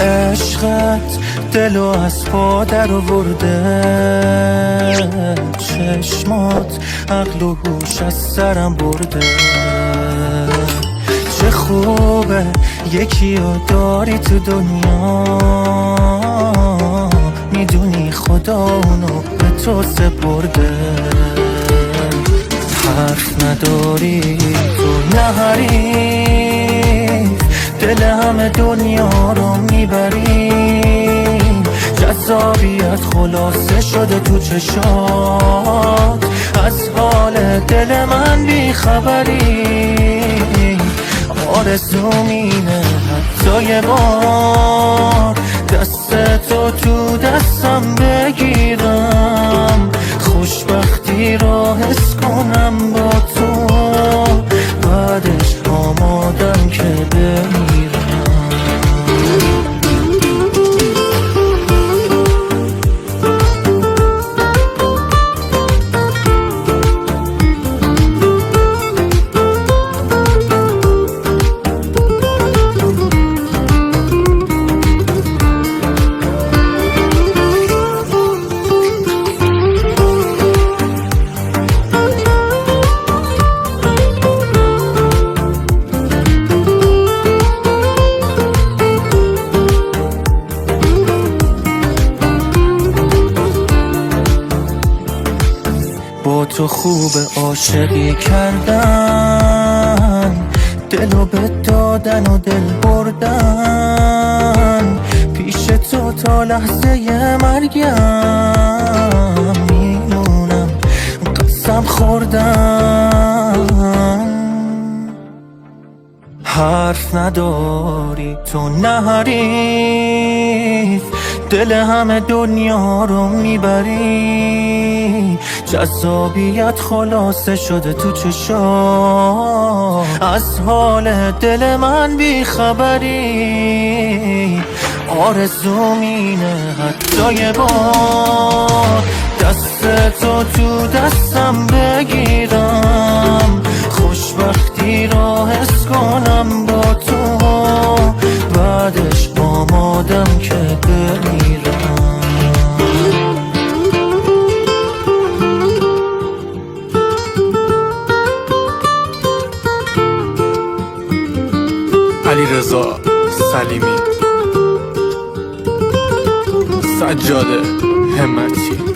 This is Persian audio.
عشقت دلو از پا در آورده، چشمات عقل و هوش از سرم برده. چه خوبه یکی رو داری تو دنیا، میدونی خدا اونو به تو سپرده. حرف نداری تو نهاری، دل همه دنیا رو میبری. جذابیت خلاصه شده تو چشات، از حال دل من بیخبری. آرزو مینه حتی یه بار دستتو تو دستم بگیرم، خوشبختی رو حس کنم با تو، بعدش آمادم که بمیرم. با تو خوب عاشقی کردن، دلو به دادن و دل بردن. پیش تو تا لحظه مرگم میمونم قسم خوردن. حرف نداری تو نه حریف، دل همه دنیا رو میبری. جذابیت خلاصه شده تو چشات، از حال دل من بیخبری. آرزو مینه حتی یه بار دستتو تو دستم بگیرم، خوشبختی رو حس کنم با تو، بعدش آمادم که بمیرم. علیرضا سلیمی، سجاده همتی.